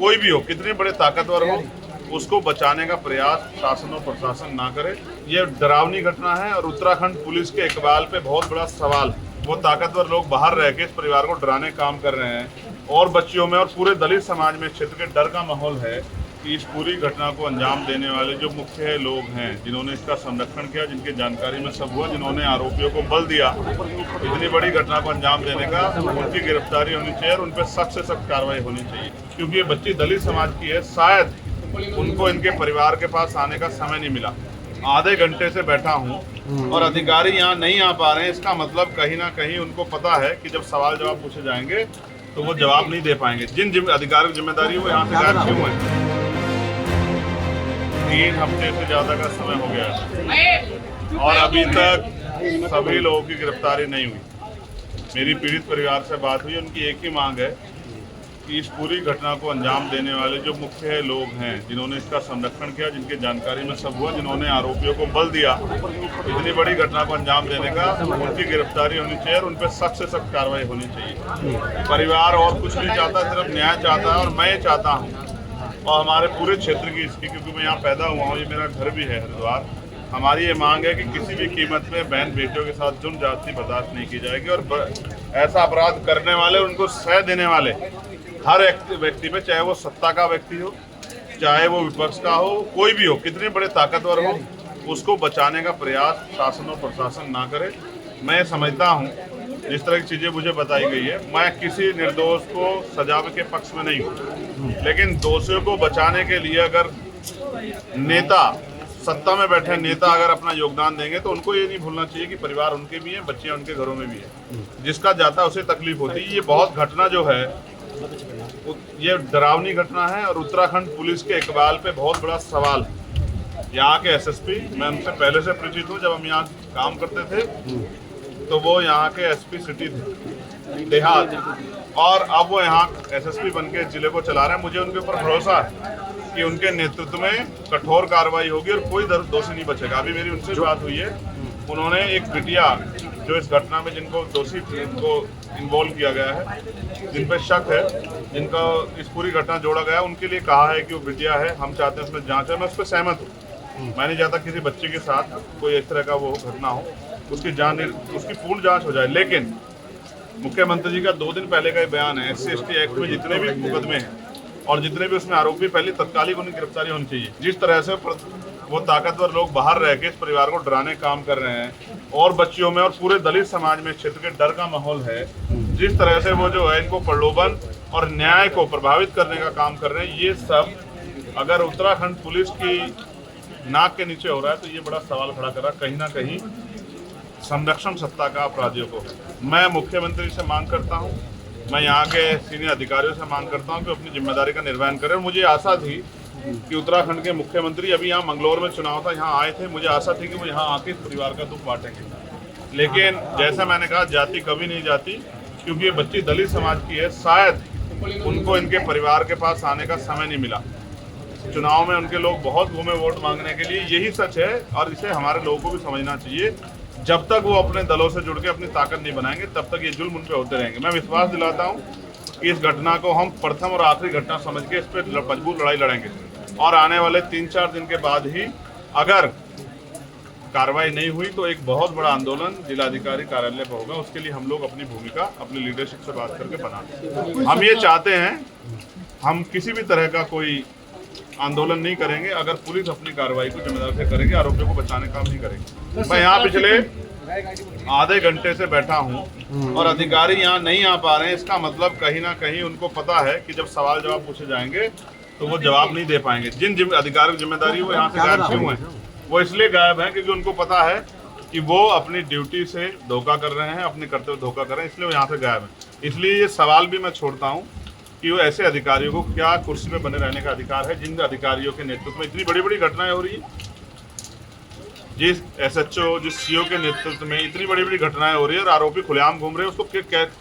कोई भी हो, कितने बड़े ताकतवर हो, उसको बचाने का प्रयास शासन और प्रशासन ना करे। ये डरावनी घटना है और उत्तराखंड पुलिस के इकबाल पे बहुत बड़ा सवाल। वो ताकतवर लोग बाहर रह के इस परिवार को डराने का काम कर रहे हैं और बच्चियों में और पूरे दलित समाज में क्षेत्र के डर का माहौल है कि इस पूरी घटना को अंजाम देने वाले जो मुख्य लोग हैं, जिन्होंने इसका संरक्षण किया, जिनकी जानकारी में सब हुआ, जिन्होंने आरोपियों को बल दिया, इतनी बड़ी घटना को अंजाम देने का, उनकी गिरफ्तारी होनी चाहिए और उन पर सख्त से सख्त कार्रवाई होनी चाहिए। क्योंकि ये बच्ची दलित समाज की है, शायद उनको इनके परिवार के पास आने का समय नहीं मिला। आधे घंटे से बैठा हूँ और अधिकारी यहाँ नहीं आ पा रहे हैं। इसका मतलब कहीं ना कहीं उनको पता है कि जब सवाल जवाब पूछे जाएंगे तो वो जवाब नहीं दे पाएंगे। जिन अधिकारियों की जिम्मेदारी वो यहाँ से गायब क्यों है? 3 हफ्ते से ज्यादा का समय हो गया और अभी तक सभी लोगों की गिरफ्तारी नहीं हुई। मेरी पीड़ित परिवार से बात हुई, उनकी एक ही मांग है कि इस पूरी घटना को अंजाम देने वाले जो मुख्य लोग हैं, जिन्होंने इसका संरक्षण किया, जिनकी जानकारी में सब हुआ, जिन्होंने आरोपियों को बल दिया, इतनी बड़ी घटना को अंजाम देने का, उनकी गिरफ्तारी होनी चाहिए और उन पर सख्त से सख्त कार्रवाई होनी चाहिए। परिवार और कुछ नहीं चाहता, सिर्फ न्याय चाहता है और मैं चाहता हूँ और हमारे पूरे क्षेत्र की इसकी, क्योंकि मैं यहाँ पैदा हुआ हूँ, ये मेरा घर भी है हरिद्वार। हमारी ये मांग है कि किसी भी कीमत में बहन बेटियों के साथ जुल्म ज्यादती बर्दाश्त नहीं की जाएगी और ऐसा अपराध करने वाले, उनको सह देने वाले हर व्यक्ति पे, चाहे वो सत्ता का व्यक्ति हो, चाहे वो विपक्ष का हो, कोई भी हो, कितने बड़े ताकतवर हो, उसको बचाने का प्रयास शासन और प्रशासन ना करे। मैं समझता हूँ जिस तरह की चीजें मुझे बताई गई है, मैं किसी निर्दोष को सजा के पक्ष में नहीं हूँ, लेकिन दोषियों को बचाने के लिए अगर नेता, सत्ता में बैठे नेता अगर अपना योगदान देंगे तो उनको ये नहीं भूलना चाहिए कि परिवार उनके भी हैं, बच्चियां उनके घरों में भी है। जिसका जाता उसे तकलीफ होती है। ये बहुत घटना जो है ये डरावनी घटना है और उत्तराखंड पुलिस के इकबाल पे बहुत बड़ा सवाल है। यहाँ के एसएसपी, मैं उनसे पहले से परिचित हूँ, जब हम यहाँ काम करते थे तो वो यहाँ के एसपी सिटी थे देहात, और अब वो यहाँ एसएसपी बन के जिले को चला रहे हैं। मुझे उनके ऊपर भरोसा है कि उनके नेतृत्व में कठोर कार्रवाई होगी और कोई दोषी नहीं बचेगा। अभी मेरी उनसे बात हुई है, उन्होंने एक बिटिया जो इस घटना में जिनको दोषी जिनको इन्वॉल्व किया गया है, जिन पर शक है, जिनका इस पूरी घटना जोड़ा गया, उनके लिए कहा है कि वो बिटिया है, हम चाहते हैं उसमें जांच है। मैं उस पर सहमत हूँ। मैं नहीं चाहता किसी बच्चे के साथ कोई इस तरह का वो घटना हो, उसकी पूर्ण जांच हो जाए। लेकिन मुख्यमंत्री जी का 2 दिन पहले का बयान है, SC/ST एक्ट में जितने भी मुकदमे हैं और जितने भी उसमें आरोपी, पहले तत्कालिक उनकी गिरफ्तारी होनी चाहिए। जिस तरह से वो ताकतवर लोग बाहर रह के इस परिवार को डराने का काम कर रहे हैं और बच्चियों में और पूरे दलित समाज में क्षेत्र के डर का माहौल है, जिस तरह से वो जो है इनको प्रलोभन और न्याय को प्रभावित करने का काम कर रहे हैं, ये सब अगर उत्तराखंड पुलिस की नाक के नीचे हो रहा है तो ये बड़ा सवाल खड़ा कर रहा है कहीं ना कहीं संरक्षण सत्ता का अपराधियों को। मैं मुख्यमंत्री से मांग करता हूँ, मैं यहाँ के सीनियर अधिकारियों से मांग करता हूँ कि अपनी जिम्मेदारी का निर्वहन करें। और मुझे आशा थी कि उत्तराखंड के मुख्यमंत्री, अभी यहाँ मंगलौर में चुनाव था, यहाँ आए थे, मुझे आशा थी कि वो यहाँ आके इस परिवार का दुख बांटेंगे। लेकिन जैसा मैंने कहा, जाति कभी नहीं जाती, क्योंकि ये बच्ची दलित समाज की है, शायद उनको इनके परिवार के पास आने का समय नहीं मिला। चुनाव में उनके लोग बहुत घूमे वोट मांगने के लिए, यही सच है और इसे हमारे लोगों को भी समझना चाहिए। जब तक वो अपने दलों से जुड़ के अपनी ताकत नहीं बनाएंगे, तब तक ये जुल्म उन पे होते रहेंगे। मैं विश्वास दिलाता हूँ कि इस घटना को हम प्रथम और आखिरी घटना समझ के इस पर मजबूत लड़ाई लड़ेंगे और आने वाले 3-4 दिन के बाद ही अगर कार्रवाई नहीं हुई तो एक बहुत बड़ा आंदोलन जिलाधिकारी कार्यालय पर होगा। उसके लिए हम लोग अपनी भूमिका अपनी लीडरशिप से बात करके बनाते। हम ये चाहते हैं, हम किसी भी तरह का कोई आंदोलन नहीं करेंगे अगर पुलिस अपनी कार्रवाई को जिम्मेदारी से करेगी, आरोपियों को बचाने का काम नहीं करेगी। मैं यहाँ पिछले आधे घंटे से बैठा हूँ और अधिकारी यहाँ नहीं आ पा रहे हैं। इसका मतलब कहीं ना कहीं उनको पता है कि जब सवाल जवाब पूछे जाएंगे तो वो जवाब नहीं दे पाएंगे। जिन अधिकारियों की जिम्मेदारी वो यहाँ से गायब क्यों है? वो इसलिए गायब है क्योंकि उनको पता है कि वो अपनी ड्यूटी से धोखा कर रहे हैं, अपने कर्तव्य धोखा कर रहे हैं, इसलिए वो यहाँ से गायब है। इसलिए ये सवाल भी मैं छोड़ता हूँ कि वो ऐसे अधिकारियों को क्या कुर्सी पे बने रहने का अधिकार है, जिन अधिकारियों के नेतृत्व में इतनी बड़ी बड़ी घटनाएं हो रही है, जिस SHO, जिस CO के नेतृत्व में इतनी बड़ी बड़ी घटनाएं हो रही है और आरोपी खुलेआम घूम रहे हैं, उसको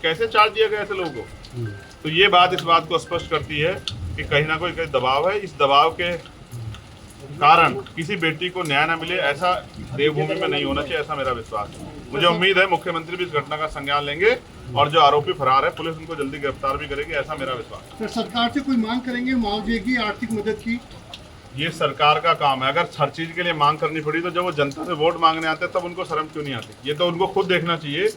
कैसे चार्ज दिया गया ऐसे लोगों को? तो ये बात इस बात को स्पष्ट करती है कि कहीं ना कोई दबाव है। इस दबाव के कारण किसी बेटी को न्याय न मिले, ऐसा देवभूमि में नहीं होना चाहिए, ऐसा मेरा विश्वास है। मुझे उम्मीद है मुख्यमंत्री भी इस घटना का संज्ञान लेंगे और जो आरोपी फरार है पुलिस उनको जल्दी गिरफ्तार भी करेगी, ऐसा मेरा विश्वास है। सर सरकार से कोई मांग करेंगे मुआवजे की, आर्थिक मदद की? ये सरकार का काम है। अगर हर चीज के लिए मांग करनी पड़ी तो जब वो जनता से वोट मांगने आते हैं तब उनको शर्म क्यों नहीं आती? ये तो उनको खुद देखना चाहिए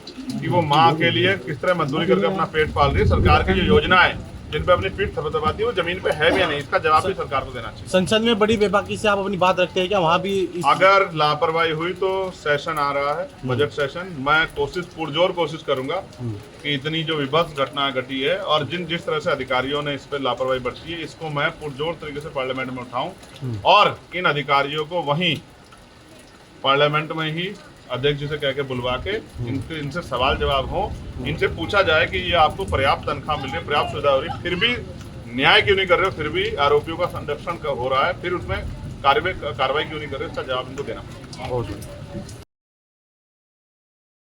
कि वो माँ के लिए किस तरह मजदूरी करके अपना पेट पाल रही है। सरकार की जो योजना है जिन पे अपनी पीठ थपथपाती है वो जमीन पे है भी या नहीं, इसका जवाब भी सरकार को देना चाहिए। संसद में बड़ी बेबाकी से आप अपनी बात रखते हैं क्या? वहाँ भी अगर लापरवाही हुई तो सेशन आ रहा है, बजट सेशन, मैं पुरजोर कोशिश करूंगा कि इतनी जो विभत्स घटना घटी है और जिस तरह से अधिकारियों ने इस पर लापरवाही बरती है, इसको मैं पुरजोर तरीके से पार्लियामेंट में उठाऊं और इन अधिकारियों को वहीं पार्लियामेंट में ही अध्यक्ष जी से कह के बुलवा के इनसे सवाल जवाब हो, इनसे पूछा जाए कि ये आपको पर्याप्त तनख्वाह मिल रही है, पर्याप्त सुविधा हो रही है, फिर भी न्याय क्यों नहीं कर रहे हो, फिर भी आरोपियों का संरक्षण हो रहा है, फिर उसमें कार्रवाई क्यों नहीं कर रहे हो, इसका जवाब इनको देना।